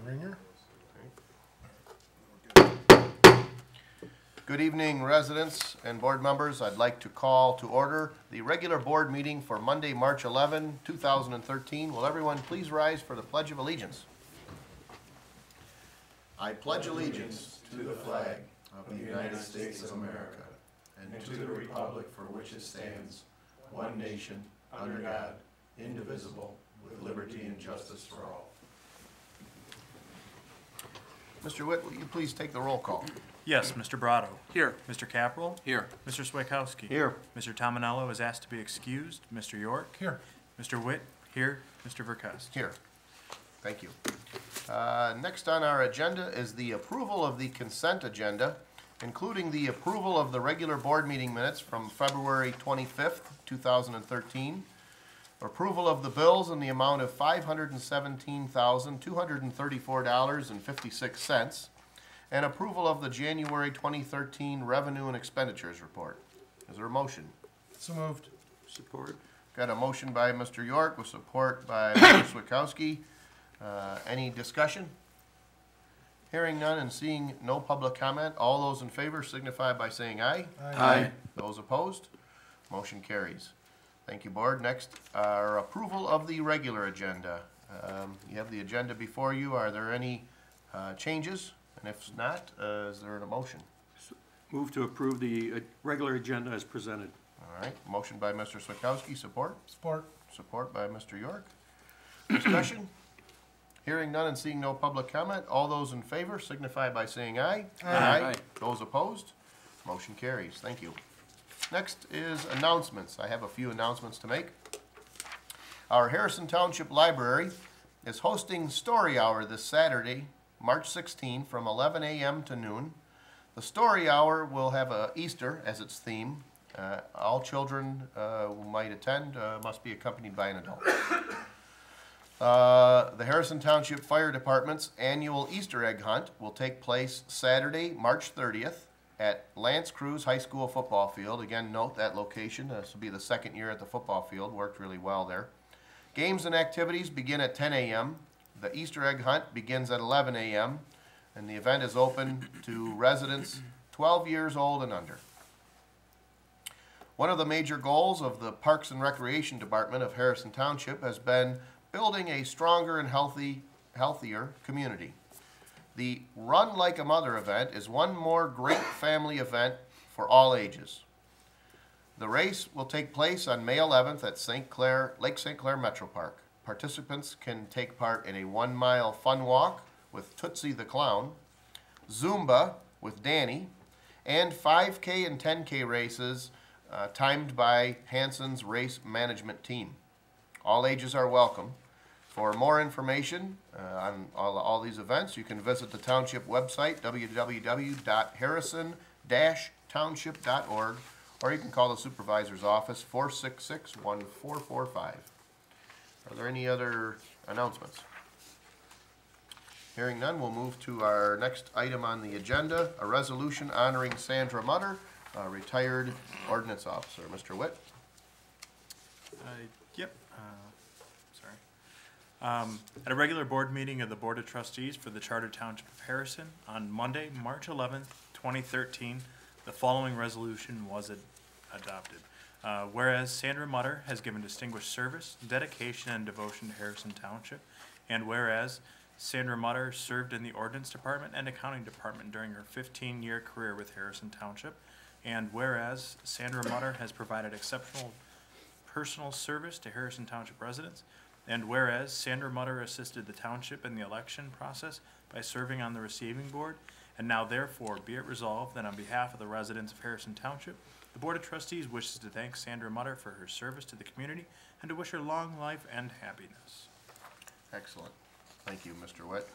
Ringer. Good evening, residents and board members. I'd like to call to order the regular board meeting for Monday, March 11, 2013. Will everyone please rise for the Pledge of Allegiance? I pledge allegiance to the flag of the United States of America and to the republic for which it stands, one nation, under God, indivisible, with liberty and justice for all. Mr. Witt, will you please take the roll call? Yes, Mr. Brado. Here. Mr. Capral. Here. Mr. Swakowski. Here. Mr. Tominello is asked to be excused. Mr. York. Here. Mr. Witt. Here. Mr. Verkust. Here. Thank you. Next on our agenda is the approval of the consent agenda, including the approval of the regular board meeting minutes from February 25th, 2013, approval of the bills in the amount of $517,234.56, and approval of the January 2013 revenue and expenditures report. Is there a motion? So moved. Support. Got a motion by Mr. York with support by Mr. Swakowski. Any discussion? Hearing none and seeing no public comment, all those in favor signify by saying aye. Aye. Those opposed? Motion carries. Thank you, board. Next, our approval of the regular agenda. You have the agenda before you. Are there any changes? And if not, is there a motion? Move to approve the regular agenda as presented. All right, motion by Mr. Swakowski, support? Support. Support by Mr. York. Discussion? Hearing none and seeing no public comment, all those in favor signify by saying aye. Aye. Those opposed? Motion carries. Thank you. Next is announcements. I have a few announcements to make. Our Harrison Township Library is hosting Story Hour this Saturday, March 16, from 11 a.m. to noon. The Story Hour will have Easter as its theme. All children who might attend must be accompanied by an adult. The Harrison Township Fire Department's annual Easter egg hunt will take place Saturday, March 30th at Lance Cruz High School football field. Again, note that location. This will be the second year at the football field. Worked really well there. Games and activities begin at 10 a.m. The Easter egg hunt begins at 11 a.m. and the event is open to residents 12 years old and under. One of the major goals of the Parks and Recreation Department of Harrison Township has been building a stronger and healthier community. The Run Like a Mother event is one more great family event for all ages. The race will take place on May 11th at Lake St. Clair Metro Park. Participants can take part in a 1-mile fun walk with Tootsie the Clown, Zumba with Danny, and 5K and 10K races timed by Hanson's race management team. All ages are welcome. For more information on all these events, you can visit the township website, www.harrison-township.org, or you can call the supervisor's office, 466-1445. Are there any other announcements? Hearing none, we'll move to our next item on the agenda, a resolution honoring Sandra Mutter, retired ordinance officer. Mr. Witt? Yep. Sorry. At a regular board meeting of the Board of Trustees for the Charter Township of Harrison on Monday, March 11th, 2013, the following resolution was adopted. Whereas Sandra Mutter has given distinguished service, dedication, and devotion to Harrison Township, and whereas Sandra Mutter served in the Ordnance Department and Accounting Department during her 15-year career with Harrison Township, and whereas Sandra Mutter has provided exceptional personal service to Harrison Township residents, and whereas Sandra Mutter assisted the township in the election process by serving on the receiving board, and now therefore be it resolved that on behalf of the residents of Harrison Township, the Board of Trustees wishes to thank Sandra Mutter for her service to the community and to wish her long life and happiness. Excellent. Thank you, Mr. Witt.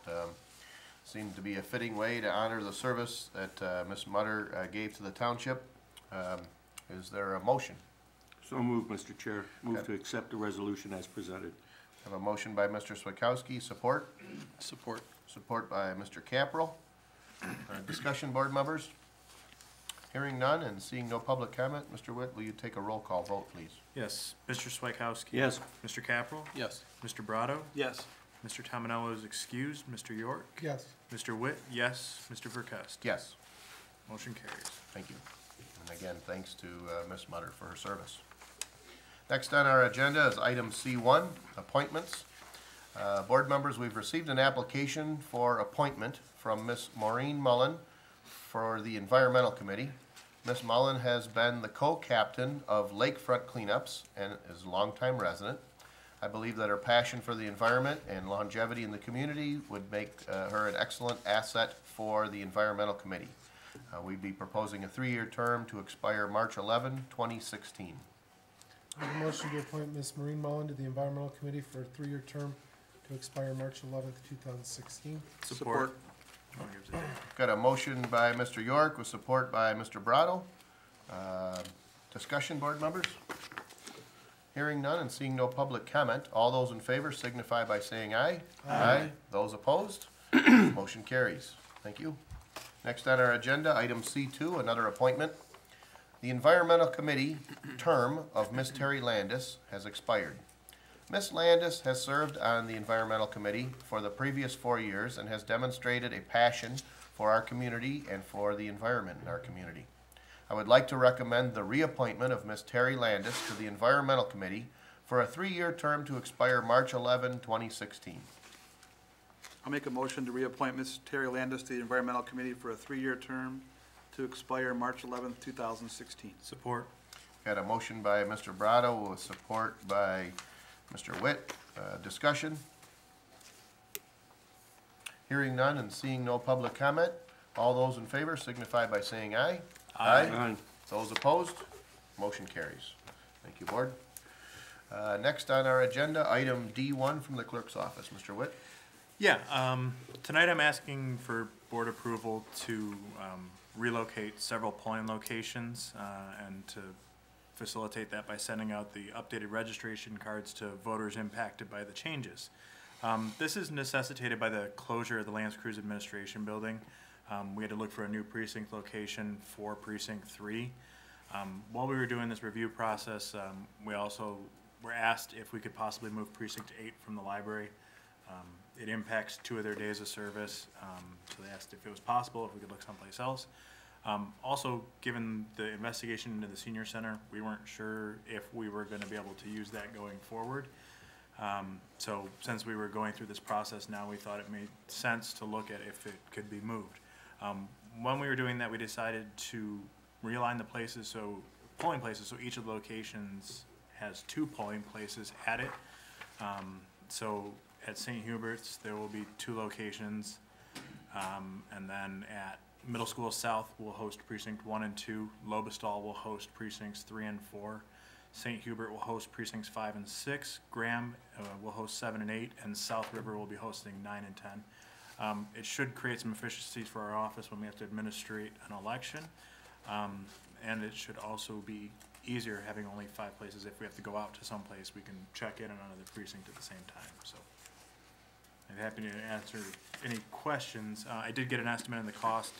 Seemed to be a fitting way to honor the service that Ms. Mutter gave to the township. Is there a motion? So moved, Mr. Chair. Move to accept the resolution as presented. I have a motion by Mr. Swakowski. Support? Support. Support by Mr. Capral. Discussion, board members? Hearing none and seeing no public comment, Mr. Witt, will you take a roll call vote, please? Yes. Mr. Swakowski? Yes. Mr. Capral? Yes. Mr. Brado? Yes. Mr. Tominello is excused. Mr. York? Yes. Mr. Witt, yes. Mr. Verkust? Yes, Motion carries. thank you. And again, thanks to Ms. Mutter for her service. Next on our agenda is item C1, appointments. Board members, we've received an application for appointment from Ms. Maureen Mullen for the Environmental Committee. Ms. Mullen has been the co-captain of Lakefront Cleanups and is a longtime resident. I believe that her passion for the environment and longevity in the community would make her an excellent asset for the Environmental Committee. We'd be proposing a 3-year term to expire March 11, 2016. Make a motion to appoint Ms. Maureen Mullen to the Environmental Committee for a 3-year term to expire March 11th, 2016. Support. No one gives it. Got a motion by Mr. York with support by Mr. Brado. Discussion, board members? Hearing none and seeing no public comment, all those in favor signify by saying aye. Aye. Those opposed? Motion carries. Thank you. Next on our agenda, item C2, another appointment. The Environmental Committee term of Ms. Terry Landis has expired. Ms. Landis has served on the Environmental Committee for the previous 4 years and has demonstrated a passion for our community and for the environment in our community. I would like to recommend the reappointment of Ms. Terry Landis to the Environmental Committee for a 3-year term to expire March 11, 2016. I'll make a motion to reappoint Ms. Terry Landis to the Environmental Committee for a 3-year term to expire March 11th, 2016. Support. Got a motion by Mr. Brado with support by Mr. Witt. Discussion? Hearing none and seeing no public comment, all those in favor signify by saying aye. Aye. Those opposed? Motion carries. Thank you, board. Next on our agenda, item D1 from the clerk's office. Mr. Witt? Yeah, tonight I'm asking for board approval to relocate several polling locations and to facilitate that by sending out the updated registration cards to voters impacted by the changes. This is necessitated by the closure of the Lance Cruz Administration Building. We had to look for a new precinct location for Precinct 3. While we were doing this review process, we also were asked if we could possibly move Precinct 8 from the library. It impacts 2 of their days of service, so they asked if it was possible, if we could look someplace else. Also, given the investigation into the senior center, we weren't sure if we were going to be able to use that going forward. So since we were going through this process now, we thought it made sense to look at if it could be moved. When we were doing that, we decided to realign the places, so polling places, so each of the locations has 2 polling places at it. So at St. Hubert's, there will be 2 locations, and then at Middle School South, we'll host Precinct 1 and 2. Lobostal will host Precincts 3 and 4. St. Hubert will host Precincts 5 and 6. Graham will host 7 and 8, and South River will be hosting 9 and 10. It should create some efficiencies for our office when we have to administrate an election, and it should also be easier having only 5 places. If we have to go out to some place, we can check in on another precinct at the same time. So I'm happy to answer any questions. I did get an estimate on the cost.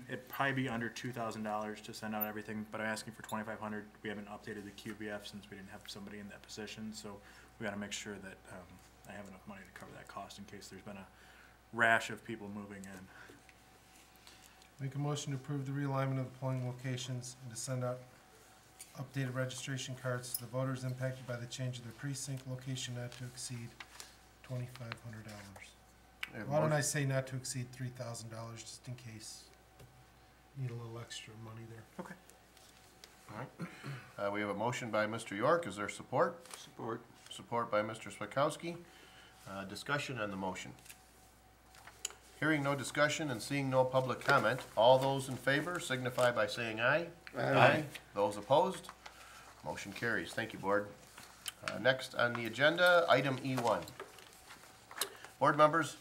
It'd probably be under $2,000 to send out everything, but I'm asking for $2,500. We haven't updated the QBF since we didn't have somebody in that position, so we got to make sure that I have enough money to cover that cost in case there's been a rash of people moving in. Make a motion to approve the realignment of the polling locations and to send out updated registration cards to the voters impacted by the change of their precinct location not to exceed $2,500. Why don't I say not to exceed $3,000, just in case need a little extra money there. Okay. All right. We have a motion by Mr. York. Is there support? Support. Support by Mr. Swakowski. Discussion on the motion. Hearing no discussion and seeing no public comment, all those in favor signify by saying aye. Aye. Those opposed? Motion carries. Thank you, board. Next on the agenda, item E1. Board members,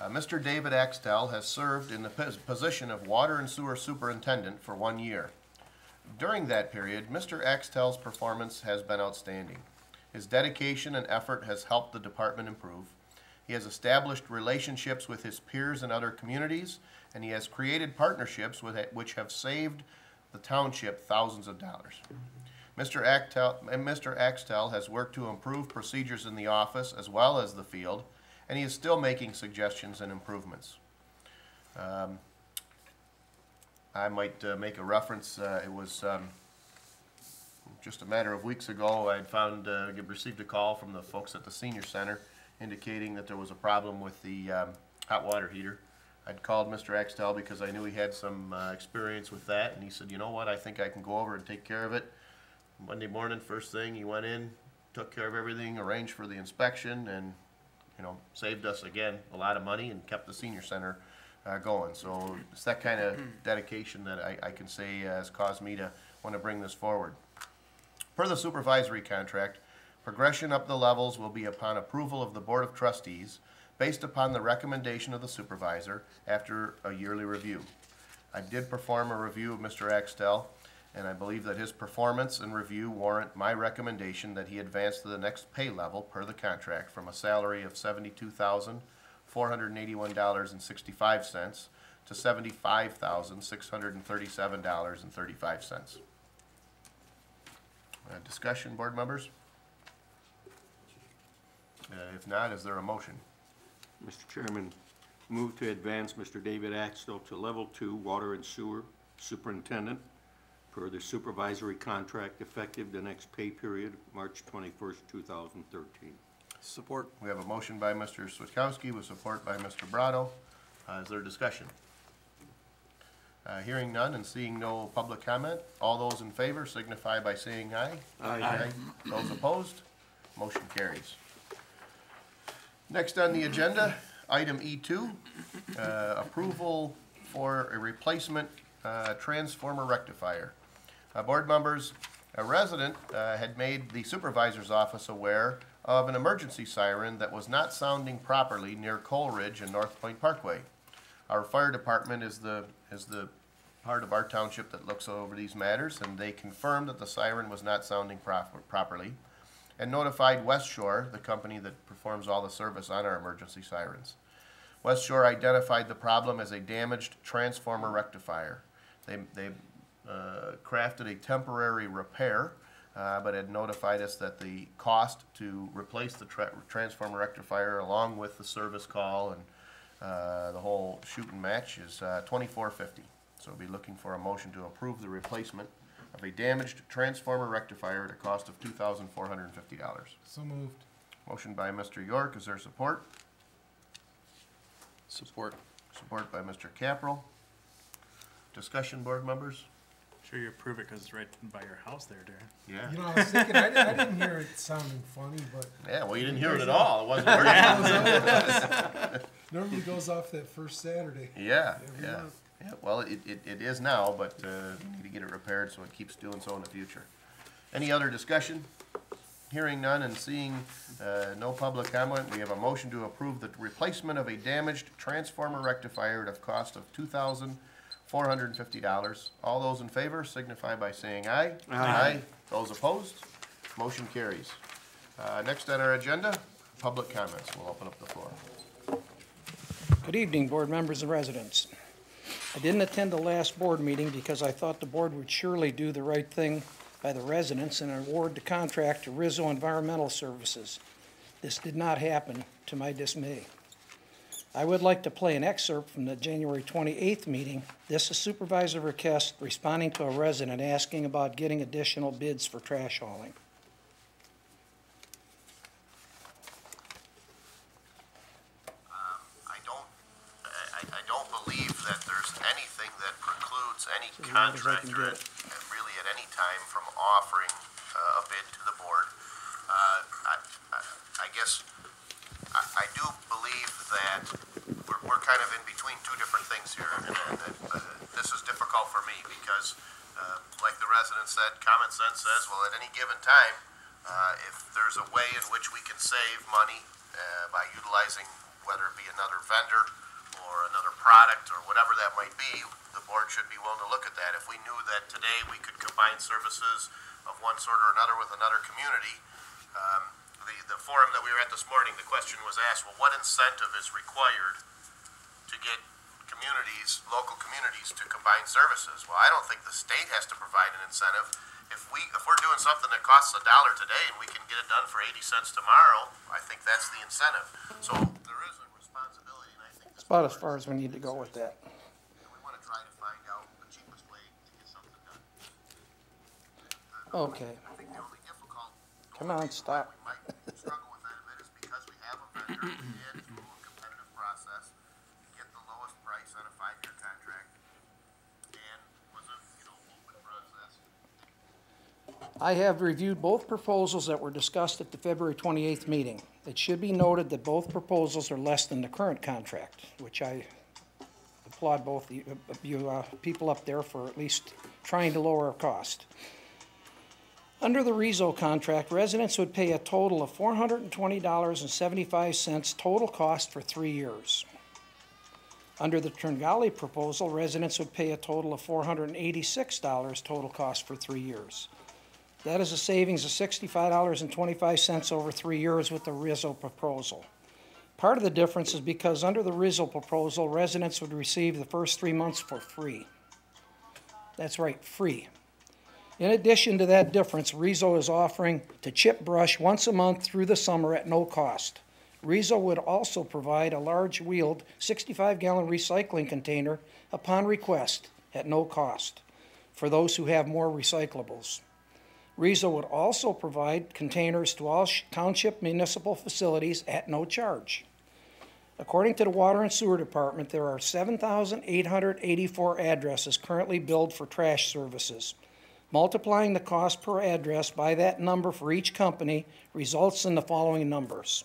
Mr. David Axtell has served in the position of Water and Sewer Superintendent for 1 year. During that period, Mr. Axtell's performance has been outstanding. His dedication and effort has helped the department improve. He has established relationships with his peers in other communities, and he has created partnerships which have saved the township thousands of dollars. Mr. Axtell has worked to improve procedures in the office as well as the field, and he is still making suggestions and improvements. I might make a reference, it was just a matter of weeks ago, I had received a call from the folks at the senior center indicating that there was a problem with the hot water heater. I'd called Mr. Axtell because I knew he had some experience with that, and he said, you know what, I think I can go over and take care of it. Monday morning, first thing, he went in, took care of everything, arranged for the inspection, and, you know, saved us, again, a lot of money and kept the senior center going. So it's that kind of dedication that I can say has caused me to want to bring this forward. Per the supervisory contract, progression up the levels will be upon approval of the Board of Trustees based upon the recommendation of the supervisor after a yearly review. I did perform a review of Mr. Axtell, and I believe that his performance and review warrant my recommendation that he advance to the next pay level per the contract from a salary of $72,481.65 to $75,637.35. Discussion, board members? If not, is there a motion? Mr. Chairman, move to advance Mr. David Axtell to level 2 Water and Sewer Superintendent per the supervisory contract effective the next pay period, March 21st, 2013. Support. We have a motion by Mr. Switkowski with support by Mr. Brado. Is there discussion? Hearing none and seeing no public comment, all those in favor signify by saying aye. Aye. Those opposed, motion carries. Next on the agenda, item E2, approval for a replacement transformer rectifier. Board members, a resident had made the supervisor's office aware of an emergency siren that was not sounding properly near Coleridge and North Point Parkway. Our fire department is the part of our township that looks over these matters, and they confirmed that the siren was not sounding properly and notified West Shore, the company that performs all the service on our emergency sirens. West Shore identified the problem as a damaged transformer rectifier. They crafted a temporary repair, but had notified us that the cost to replace the transformer rectifier along with the service call and the whole shoot and match is $24.50. So we'll be looking for a motion to approve the replacement of a damaged transformer rectifier at a cost of $2,450. So moved. Motion by Mr. York. Is there support? Support. Support by Mr. Caprell. Discussion, board members? Sure you approve it because it's right by your house there, Darren. Yeah. You know, I was thinking, I didn't hear it sounding funny, but Yeah, well, you didn't hear it at all. It wasn't working. normally goes off that first Saturday. Yeah, Every yeah. month. Yeah, well, it is now, but we need to get it repaired so it keeps doing so in the future. Any other discussion? Hearing none and seeing no public comment, we have a motion to approve the replacement of a damaged transformer rectifier at a cost of $2,450. All those in favor signify by saying aye. Aye. Those opposed? Motion carries. Next on our agenda, public comments. We'll open up the floor. Good evening, board members and residents. I didn't attend the last board meeting because I thought the board would surely do the right thing by the residents and award the contract to Rizzo Environmental Services. This did not happen, to my dismay. I would like to play an excerpt from the January 28th meeting. This is Supervisor Raquest responding to a resident asking about getting additional bids for trash hauling. I don't believe that there's anything that precludes any contractor really at any time from offering a bid to the board. I guess I do believe that we're kind of in between two different things here, and this is difficult for me because, like the resident said, common sense says, well, at any given time, if there's a way in which we can save money by utilizing whether it be another vendor or another product or whatever that might be, the board should be willing to look at that. If we knew that today we could combine services of one sort or another with another community, the forum that we were at this morning, the question was asked, well, what incentive is required to get communities, local communities, to combine services? Well, I don't think the state has to provide an incentive. if we're doing something that costs $1 today and we can get it done for 80 cents tomorrow, I think that's the incentive. So there is a responsibility, and I think It's about as far as we need to go with that. we want to try to find out the cheapest way to get something done. Okay, I think the only difficult come on, stop. we might struggle with that a bit is because we have a vendor who did through a competitive process get the lowest price on a 5-year contract and was a, open process. I have reviewed both proposals that were discussed at the February 28th meeting. It should be noted that both proposals are less than the current contract, which I applaud both you people up there for at least trying to lower our cost. Under the Rezo contract, residents would pay a total of $420.75 total cost for 3 years. Under the Tringali proposal, residents would pay a total of $486 total cost for 3 years. That is a savings of $65.25 over 3 years with the Rizzo proposal. Part of the difference is because under the Rizzo proposal, residents would receive the first 3 months for free. That's right, free. In addition to that difference, Rizzo is offering to chip brush once a month through the summer at no cost. Rizzo would also provide a large-wheeled 65-gallon recycling container upon request at no cost for those who have more recyclables. Rizzo would also provide containers to all township municipal facilities at no charge. According to the Water and Sewer Department, there are 7,884 addresses currently billed for trash services. Multiplying the cost per address by that number for each company results in the following numbers.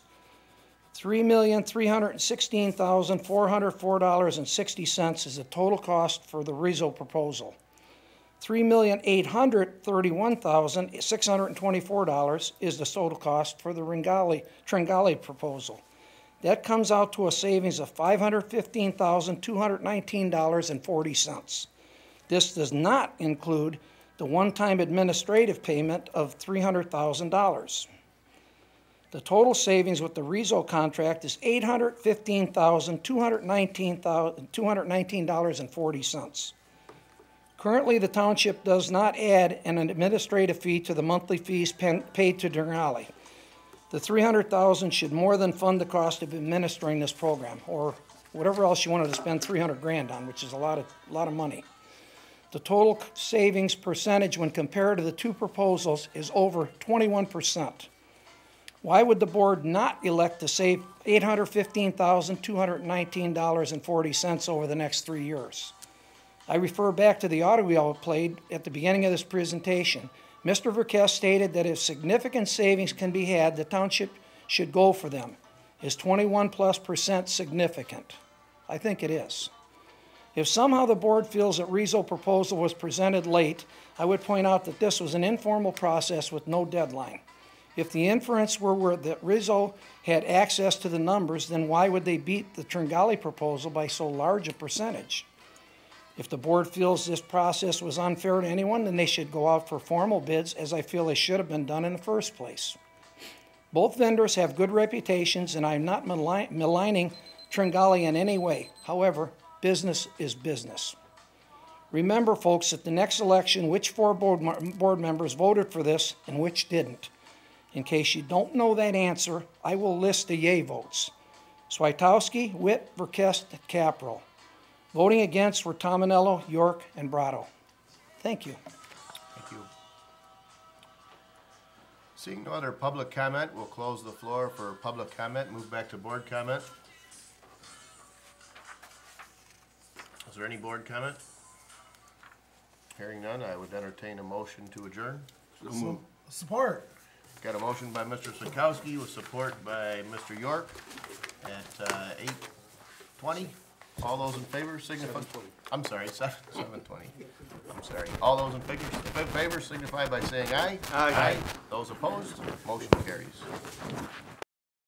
$3,316,404.60 is the total cost for the Rizzo proposal. $3,831,624 is the total cost for the Tringali proposal. That comes out to a savings of $515,219.40. This does not include the one-time administrative payment of $300,000. The total savings with the Rizzo contract is $815,219.40. Currently, the township does not add an administrative fee to the monthly fees paid to Tringali. The $300,000 should more than fund the cost of administering this program, or whatever else you wanted to spend $300,000 on, which is a lot of money. The total savings percentage when compared to the two proposals is over 21%. Why would the board not elect to save $815,219.40 over the next 3 years? I refer back to the audio played at the beginning of this presentation. Mr. Verkest stated that if significant savings can be had, the township should go for them. Is 21+% significant? I think it is. If somehow the board feels that Rizzo proposal was presented late, I would point out that this was an informal process with no deadline. If the inference were that Rizzo had access to the numbers, then why would they beat the Tringali proposal by so large a percentage? If the board feels this process was unfair to anyone, then they should go out for formal bids, as I feel they should have been done in the first place. Both vendors have good reputations, and I'm not maligning Tringali in any way. However, business is business. Remember, folks, at the next election, which 4 board members voted for this and which didn't. In case you don't know that answer, I will list the yay votes. Swiatowski, Witt, Verkest, Caprell. Voting against were Tominello, York, and Brado. Thank you. Thank you. Seeing no other public comment, we'll close the floor for public comment, move back to board comment. Is there any board comment? Hearing none, I would entertain a motion to adjourn. Support. Got a motion by Mr. Sikowski with support by Mr. York at 8:20. All those in favor signify. 7:20. I'm sorry, 7:20. I'm sorry. All those in favor signify by saying aye. Aye. Those opposed, motion carries.